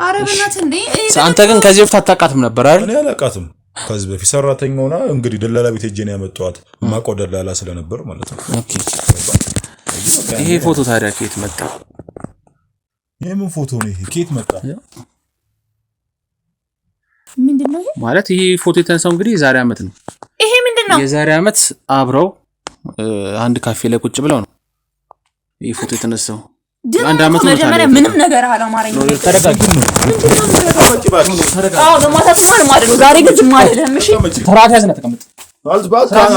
አረብናት እንዴ አንተ ግን ከዚህ በፊት አታውቃትም ነበር አይደል? እኔ አላውቃትም ከዚህ በፊት ሰራተኛውና እንግዲህ ደላላ ቤት ሄጄ ነው ያመጣኋት ማቆ ደላላ ስለነበር ማለት ነው። ኦኬ ይሄ ፎቶ ታዲያ ከየት መጣ? የምን ፎቶ ነው ይሄ ከየት መጣ? ምንድነው ይሄ ማለት ይሄ ፎቶ የተነሳው እንግዲህ የዛሬ አመት ነው። ይሄ ምንድነው የዛሬ አመት አብረው አንድ ካፌ ላይ ቁጭ ብለው ነው ይሄ ፎቶ የተነሳው አንድ አመት ነው መጀመሪያ ምንም ነገር አላማረኝ ነው ተረጋጋ አዎ ለማታስማር ማለት ነው ዛሬ ግን ዝም አይደለም እሺ ስርዓት ያዝና ተቀመጥ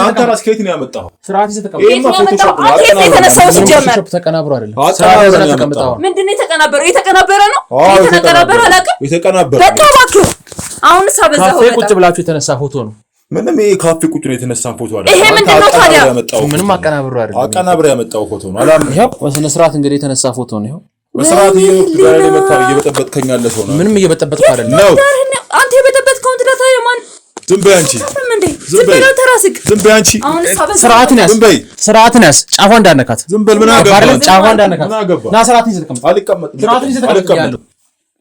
አንተ ራስ ከየት ነው ያመጣው ስርዓት ይዘህ ተቀመጥ ይሄ የተነሳው ሲጀመር ተቀናብሮ አይደለም ስርዓት ይዘህ ተቀመጥ ምንድነው የተቀናበረው የተቀናበረ ነው የተቀናበረ አላውቅም የተቀናበረ በቃ እባክህ አሁን ሳበዛው ካፌ ቁጭ ብላችሁ የተነሳ ፎቶ ነው ምንም ይሄ ካፌ ቁጭ ነው የተነሳ ፎቶ አይደለም ይሄ ምንድነው ታዲያ ምንም አቀናብሮ አይደለም አቀናብሮ ያመጣው ፎቶ ነው አላም ይሄው በስነ ስርዓት እንግዲህ የተነሳ ፎቶ ነው ይሄው በስርዓት እየበጠበጥከኝ ያለ ሰው ነው ምንም እየበጠበጥኩ አይደለም አንተ የበጠበጥከው እንትና ታዲያ ማን ዝም በይ አንቺ ዝም በይ ተራስክ ዝም በይ አንቺ ስርዓትን ያዝ ጫፏ እንዳነካት ዝም በል ምን አገባ ጫፏ እንዳነካት ና ስርዓትን ይዘህ ተቀመጥ አልቀመጥም ስርዓትን ይዘህ ተቀመጥ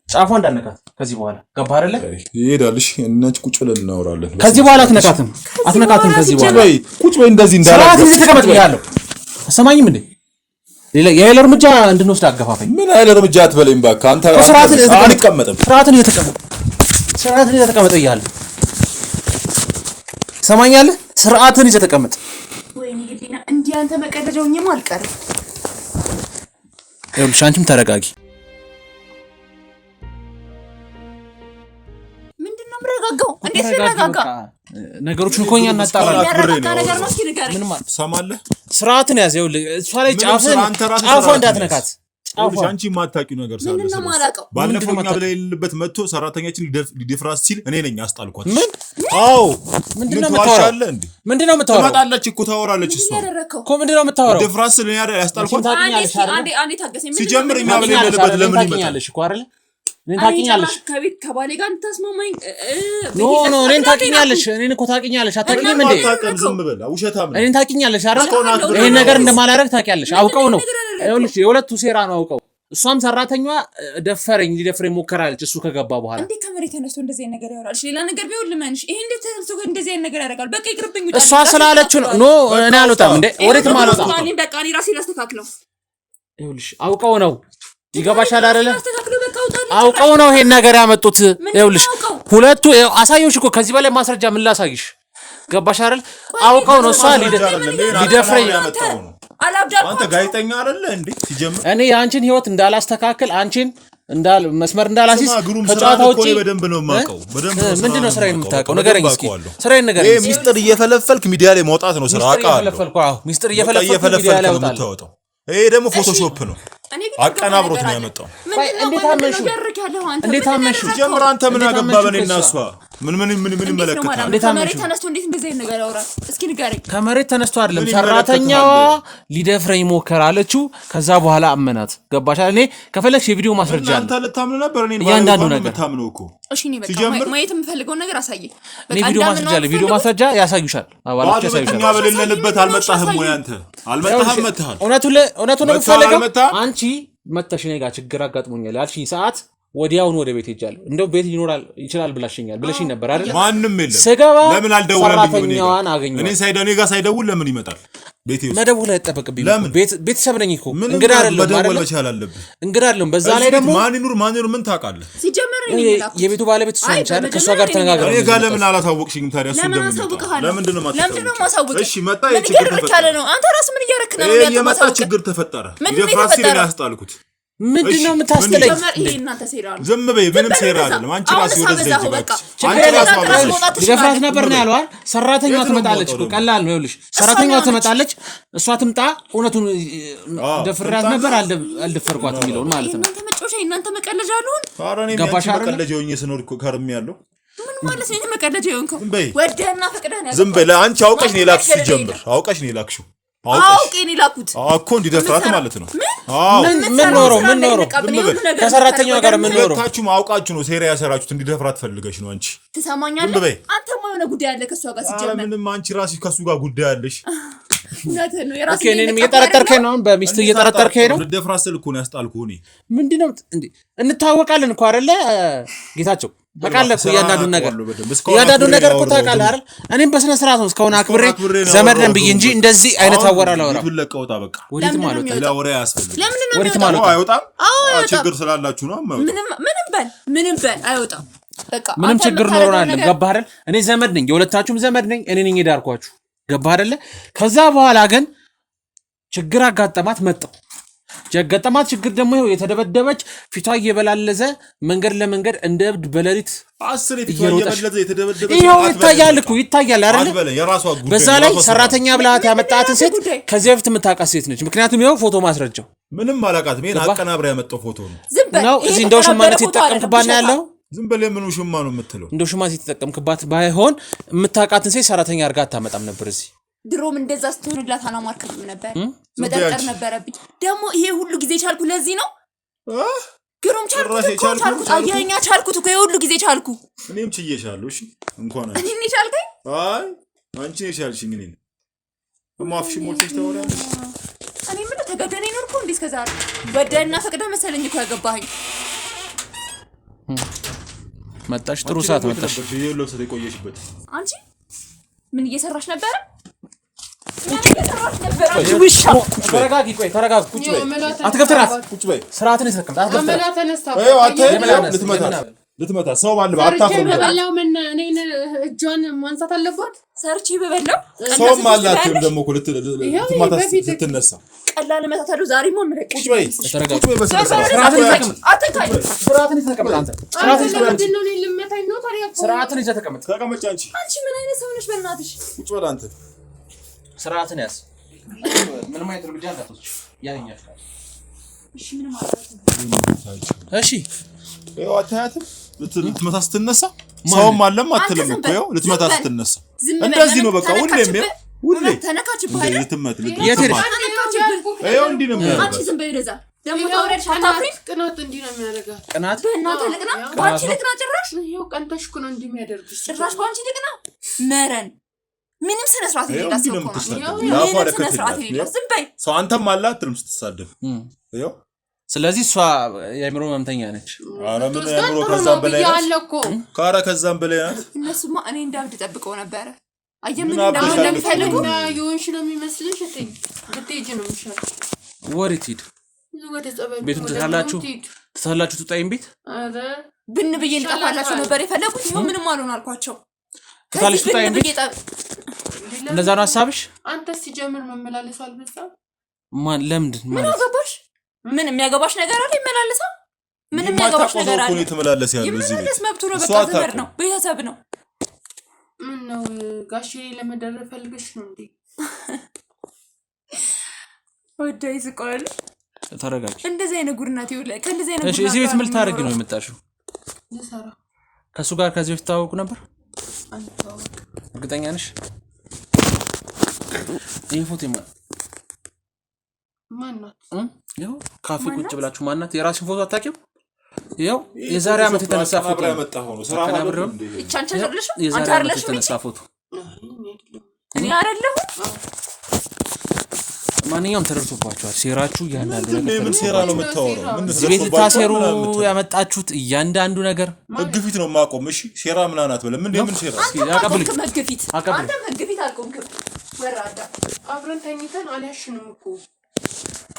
ጫፏ እንዳነካት ከዚህ በኋላ ገባ አይደለ ይሄዳልሽ እነች ቁጭ ብለን እናወራለን ከዚህ በኋላ አትነካትም ከዚህ በኋላ ቁጭ በይ እንደዚህ እንዳላለ ስርዓትን ይዘህ ተቀመጥ ያለው አሰማኝም እንዴ የኃይል እርምጃ እንድንወስድ አገፋፈኝ ምን ኃይል እርምጃ አትበለኝ እባክህ አንተ ስርዓትን አልቀመጥም ስርዓትን ይዘህ ተቀመጥ እያለሁ ሰማኛለህ? ስርዓትን ይዘህ ተቀመጥ። ወይኔ ግዴና እንዴ አንተ መቀደደውኝም አልቀርም። ይኸውልሽ አንቺም ተረጋጊ። ምንድነው ምረጋጋው? እንዴት ተረጋጋ? ነገሮችን እኮ እኛ እናጣራለን። ነገር ነው። እስኪ ንገረኝ። ምን ማለት ሰማለህ? ስርዓትን ያዝ። ይኸውልህ እሷ ላይ ጫፍ እንዳትነካት። አንቺ የማታውቂው ነገር ሳለ ባለፈው እኛ ብላ የሌለበት መጥቶ ሰራተኛችን ሊደፍራት ሲል እኔ ነኝ አስጣልኳት። ምን? አዎ ምንድነው የምታወራው? ምንድነው የምታወራው? ትመጣለች እኮ ታወራለች። እሷ እኮ ምንድነው የምታወራው? ሊደፍራት ሲል እኔ አይደል ያስጣልኳት። አንዴ ታገሰኝ። ሲጀምር እኛ ብላ የሌለበት ለምን ይመጣል እኮ አይደል? እኔን ታውቂኛለሽ። ከቤት ከባሌ ጋር እንታስማማኝ። ኖ እኔን ታውቂኛለሽ። እኔን እኮ ታውቂኛለሽ። አታውቂኝም እንዴ? ዝም በል ውሸታም ነው። እኔን ታውቂኛለሽ አይደል? ይሄን ነገር እንደማላደርግ ታውቂያለሽ። አውቀው ነው። ይኸውልሽ የሁለቱ ሴራ ነው አውቀው። እሷም ሰራተኛዋ ሊደፍረኝ ሞከራለች እሱ ከገባ በኋላ። እንዴ ከመሬት ተነስቶ እንደዚህ አይነት ነገር ያወራል? ሌላ ነገር ቢሆን ልመንሽ። ይሄ እንዴት ተነስቶ እንደዚህ አይነት ነገር ያደርጋል? በቃ ይቅርብኝ። እሷ ስላለችው ነው። ኖ እኔ አልወጣም እንዴ ወዴትም አልወጣም። በቃ እኔ ራሴ ላስተካክለው። ይኸውልሽ አውቀው ነው። ይገባሻል አይደለ? አውቀው ነው ይሄን ነገር ያመጡት። ይኸውልሽ ሁለቱ አሳየውሽ እኮ ከዚህ በላይ ማስረጃ ምን ላሳይሽ? ገባሽ አይደል? አውቀው ነው እሷ ሊደፍረኝ አንተ ጋዜጠኛ አይደለ እንዴ? ሲጀምር እኔ የአንቺን ህይወት እንዳላስተካክል አንቺን መስመር እንዳላሲስ ከጨዋታ ውጪ በደንብ ነው የማውቀው። ምንድነው ስራዬን የምታውቀው? ንገረኝ እስኪ ስራዬን ንገረኝ። ይሄ ሚስጥር እየፈለፈልክ ሚዲያ ላይ መውጣት ነው ስራ። ሚስጥር እየፈለፈልክ ሚዲያ ላይ ወጣው። ይሄ ደግሞ ፎቶሾፕ ነው። አቀናብሮት ነው ያመጣው። እንዴት አመንሽ? ጀምር አንተ ምን አገባ በኔና እሷ? ምን ይመለከታል? ከመሬት ተነስቶ እንዴት እንደዚህ አይነት ነገር ያወራል? እስኪ ንገረኝ። ከመሬት ተነስቶ አይደለም ሰራተኛዋ ሊደፍረኝ ሞከራለችው። ከዛ በኋላ አመናት። ገባሽ? እኔ ከፈለግሽ የቪዲዮ ማስረጃ አለ። አንተ ልታምን ነበር። እኔ እያንዳንዱ ነገር የምታምነው እኮ እሺ። እኔ በቃ ማየት የምፈልገውን ነገር አሳየኝ። በቃ ቪዲዮ ማስረጃ አለ። ቪዲዮ ማስረጃ ያሳዩሻል። አባላችሁ ያሳዩሻል። እኛ በሌለንበት አልመጣህም ወይ አንተ? አልመጣህም። መጥተሃል። እውነቱን የምትፈልገው አንቺ መተሽ እኔ ጋር ችግር አጋጥሞኛል ያልሽኝ ሰዓት ወዲያውኑ ወደ ቤት ሄጃለሁ። እንደው ቤት ይችላል ብለሽኝ ነበር አይደል? ማንም የለም። ስገባ ለምን አልደወለልኝም? ሰራተኛዋን አገኘሁ። እኔ ጋር ሳይደውል ለምን ይመጣል? ቤቴ ውስጥ መደወል አይጠበቅብኝ። ቤተሰብ ነኝ እኮ እንግዳ አይደለም። መደወል መቻል አለብህ። እንግዳ አይደለም። በዛ ላይ ደግሞ ማን ይኑር ምን ታውቃለህ? ሲጀመር የቤቱ ባለቤት እሷ ነች አይደል? ከእሷ ጋር ተነጋግረን እኔ ጋር ለምን አላሳወቅሽኝም ታዲያ? እሱ ለምንድን ነው ማሳወቅ? እሺ መጣ ችግር ተፈጠረ ነው። አንተ ራስህ ምን እያደረክ ነው? የመጣ ችግር ተፈጠረ። ይደፍራስ ሲል ያስጣልኩት ምንድነው የምታስጠለኝ? ዝም በይ። ምንም ሴራ አይደለም። አንቺ ራስሽ ወደዚህ ሂጂ። ሊደፍራት ነበር ነው ያለው አይደል? ሰራተኛዋ ትመጣለች እኮ ቀላል ነው። ይኸውልሽ ሰራተኛዋ ትመጣለች። እሷ ትምጣ። እውነቱን ደፍራት ነበር አልደፈርኳት የሚለውን ማለት ነው። እናንተ መጮሻ እናንተ መቀለጃ አሉን። ገባሽ አይደል? መቀለጃ ሆኜ ስኖር እኮ ከርም ያለው ምን ማለት ነው? መቀለጃ ይሆንከው ወደና ፈቅደህ ነው። ዝም በይ። አንቺ አውቀሽ ነው የላክሽው። ሲጀምር አውቀሽ ነው የላክሽው። አውቄን ይላኩት እኮ እንዲደፍራት ማለት ነው። ምን ኖሮ ከሰራተኛዋ ጋር ምን ኖሮ ታችሁም አውቃችሁ ነው ሴራ ያሰራችሁት። እንዲደፍራት ፈልገሽ ነው። አንቺ ትሰማኛለህ? አንተማ የሆነ ጉዳይ አለ ከሷ ጋር ሲጀመር። ምንም አንቺ ራስሽ ከሱ ጋር ጉዳይ አለሽ። ኦኬ እኔንም እየጠረጠርከኝ ነው። በሚስት እየጠረጠርከኝ ነው። ልደፍራት ስል እኮ ነው ያስጣልኩህ። እኔ ምንድነው እንዴ? እንታወቃለን እኮ አይደለ ጌታቸው? ታውቃለህ እኮ እያንዳንዱን ነገር እኮ ታውቃለህ አይደል? እኔም በስነ ስርዓት ነው እስካሁን አክብሬ ዘመድ ነን ብዬ እንጂ እንደዚህ አይነት አወራ አላወራም። ይለቀውጣ በቃ ወዴት ማለት ነው? ሌላ ወሬ አያስፈልግም። ወዴት ማለት ነው? አይወጣም። ችግር ስላላችሁ ነው። ምንም በል አይወጣም። በቃ ምንም ችግር ኖሮን አይደለም። ገባህ አይደል? እኔ ዘመድ ነኝ፣ የሁለታችሁም ዘመድ ነኝ። እኔ ነኝ የዳርኳችሁ። ገባህ አይደለ? ከዛ በኋላ ግን ችግር አጋጠማት መጣው። የገጠማት ችግር ደግሞ ይኸው የተደበደበች ፊቷ እየበላለዘ መንገድ ለመንገድ እንደ እብድ በሌሊት 10 እየበለዘ የተደበደበች ይኸው ይታያል እኮ ይታያል አይደል? በዛ ላይ ሰራተኛ ብላት ያመጣትን ሴት ከዚህ በፊት የምታውቃት ሴት ነች። ምክንያቱም ይኸው ፎቶ ማስረጃው ምንም አላውቃትም። ይሄን አቀናብራ ያመጣው ፎቶ ነው ነው። እዚህ እንደው ሽማነት የተጠቀምክባት ነው ያለው። ዝም ብለህ ምኑ ሽማ ነው የምትለው? እንደው ሽማነት የተጠቀምክባት ባይሆን የምታውቃትን ሴት ሰራተኛ አድርጋ አታመጣም ነበር እዚህ። ድሮም እንደዛ ስትሆንላት አላማርክም ነበር። መጠርጠር ነበረብኝ። ደግሞ ይሄ ሁሉ ጊዜ ቻልኩ። ለዚህ ነው ግሩም ቻልኩት። አየኸኛ ቻልኩት እኮ ይሄ ሁሉ ጊዜ ቻልኩ። እኔም ችዬሻለሁ። እሺ እንኳን እኔ ነኝ ቻልከኝ። አይ አንቺ ነሽ ያልሽኝ። እኔ ማፍሽ ሞልተሽ ታወሪያለሽ። እኔ ምን ተገደኔ ኖርኩ እንዴ? እስከዛ ወደና ፈቅደ መሰለኝ እኮ ያገባኸኝ። መጣሽ፣ ጥሩ ሰዓት መጣሽ። ይሄው ሰው የቆየሽበት አንቺ ምን እየሰራሽ ነበር? ተረጋጊ። ቆይ ተረጋጊ። ቁጭ በይ። አትገፍትራት። ቁጭ በይ። ስርዓትን ይሰከም። አትገፍትራት። ልትመታ ሰው ባለ አታፍሩም በበላው ምን እኔን እጇን ማንሳት አለባት ሰርቼ በበላው ሰው ማላትም ደግሞ እኮ ልትመታ ስትነሳ ቀላል መታታለሁ ዛሬማ ምረቅ ቁጭ በይ ተረጋጋ ስርዓትን ተቀመጥ አንተ ስርዓትን ይዘህ ተቀመጥ ተቀመጭ አንቺ ምን አይነት ሰው ነሽ በእናትሽ ቁጭ በል አንተ ስርዓትን ያዝ ምንም አይነት እርምጃ እንዳትወስድ ያኛሽ እሺ ምን ማለት እሺ ይኸው አታያትም ልትመታ ስትነሳ ሰውም አለም አትልም እኮ ይኸው ልትመታ ስትነሳ እንደዚህ ነው በቃ ሁሌ ተነካች ባይ ልትመት ይኸው እንዲህ ነው የሚያደርገው አንቺ ዝም በይ ለዛ ደግሞ ታውረድሽ አታፍሪ ቅናት እንዲህ ነው የሚያደርገው ቅናት በእናት ልቅና ባንቺ ልቅና ጭራሽ ይኸው ቀንተሽ እኮ ነው እንዲህ የሚያደርግሽ ጭራሽ ባንቺ ልቅና መረን ምንም ስነ ስርዓት የሌላት ሰው ነው ምንም ስነ ስርዓት የሌላት ዝም በይ ሰው አንተም አለ አትልም ስትሳደብ ይኸው ስለዚህ እሷ የአእምሮ መምተኛ ነች ኧረ ምን የአእምሮ ከዛም በላይ ካራ ከዛም በላይ ናት እነሱማ እኔ እንዳብድ ጠብቀው ነበር አየምን እንደምፈልጉ ይሁንሽ ነው የሚመስልሽ እቴ ግዴጅ ነው የሚሻል ወሬት ሂድ ቤቱን ትታላችሁ ትጣይም ቤት አረ ብን ብዬ ልጠፋላችሁ ነበር የፈለጉት ይሁን ምንም አልሆን አልኳቸው ትታላችሁ ትጣይም ቤት እንደዛ ነው ሐሳብሽ አንተስ ሲጀምር መመላለስ አልበዛም ማን ለምንድን ምን አገባሽ ምን የሚያገባሽ ነገር አለ ይመላለሳ ምን የሚያገባሽ ነገር አለ ይመላለስ ያለው እዚህ ይመላለስ መብቱ ነው በቃ ዘመድ ነው ቤተሰብ ነው ምን ነው ጋሼ ለመደረፍ ፈልገሽ ነው እንዴ ወዳይ ስቆል ተረጋጊ እንደዚህ አይነት ጉድናት ይውላል ከእንደዚህ አይነት ጉድናት እዚህ ቤት ምን ልታረጊ ነው የመጣሽው ለሰራ ከሱ ጋር ከዚህ በፊት ታውቁ ነበር እርግጠኛ ነሽ ይሄ ፎቶ ማናት ያው ካፌ ቁጭ ብላችሁ ማናት የራስሽን ፎቶ አታውቂም ያው የዛሬ አመት የተነሳ ፎቶ ያመጣው ነው ስራ ማለት ነው እቻንቻ ዘርልሽ አንተ አይደለሽ የተነሳ ፎቶ እኔ አይደለሁ ማንኛውም ተደርሶባችኋል ሴራችሁ እያንዳንዱ ነገር ምን ሴራ ነው የምታወራው ምን ቤት ታሰሩ ያመጣችሁት እያንዳንዱ ነገር ግፊት ነው ማቆም እሺ ሴራ ምን አናት በለ ምን ሴራ ያቀብልኝ አንተ ግፊት አልቆምክም ወራዳ አብረን ተኝተን አልያሽንም እኮ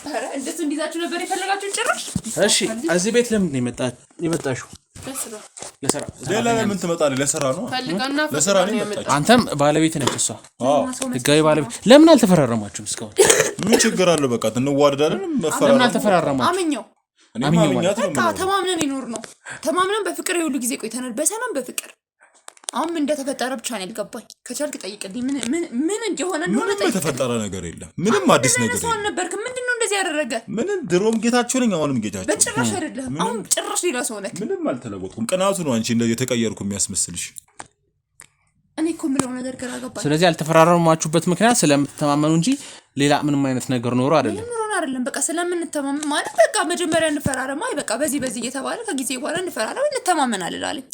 አረ እንደዚህ እንዲዛችሁ ነበር የፈለጋችሁን ጭራሽ እሺ እዚህ ቤት ለምን ነው የመጣሽው ለስራ ለምን ትመጣለህ ለስራ ነው ፈልጋና ለስራ ነው የመጣችው አንተም ባለቤት ነች እሷ ህጋዊ ባለቤት ለምን አልተፈራረማችሁም እስካሁን ምን ችግር አለው በቃ እንዋደዳለን መፈራረም ለምን አልተፈራረማችሁም አመኘው በቃ ተማምነን ይኖር ነው ተማምነን በፍቅር የሁሉ ጊዜ ቆይተናል በሰላም በፍቅር አሁን ምን እንደተፈጠረ ብቻ ነው ያልገባኝ ከቻልክ ጠይቅልኝ ምን እንደሆነ ነው ምንም የተፈጠረ ነገር የለም ምንም አዲስ ነገር የለም ነበርክ ምንድነው እንደዚህ ያደረገ ምንም ድሮም ጌታችሁ ነኝ አሁንም ጌታችሁ በጭራሽ አይደለም አሁን ጭራሽ ሌላ ሰው ነህ ምንም አልተለወጥኩም ቅናቱ ነው አንቺ እንደዚህ የተቀየርኩ የሚያስመስልሽ እኔ እኮ ምለው ነገር ግራ ገባኝ ስለዚህ አልተፈራረማችሁበት ምክንያት ስለምትተማመኑ እንጂ ሌላ ምንም አይነት ነገር ኖሮ አይደለም በቃ ስለምንተማመን ማለት በቃ መጀመሪያ እንፈራረም በቃ በዚህ እየተባለ ከጊዜ በኋላ እንፈራረም እንተማመናለን አለኝ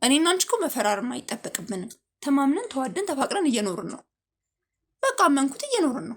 እኔና አንቺ እኮ መፈራረም አይጠበቅብንም ተማምነን ተዋደን ተፋቅረን እየኖርን ነው በቃ መንኩት እየኖርን ነው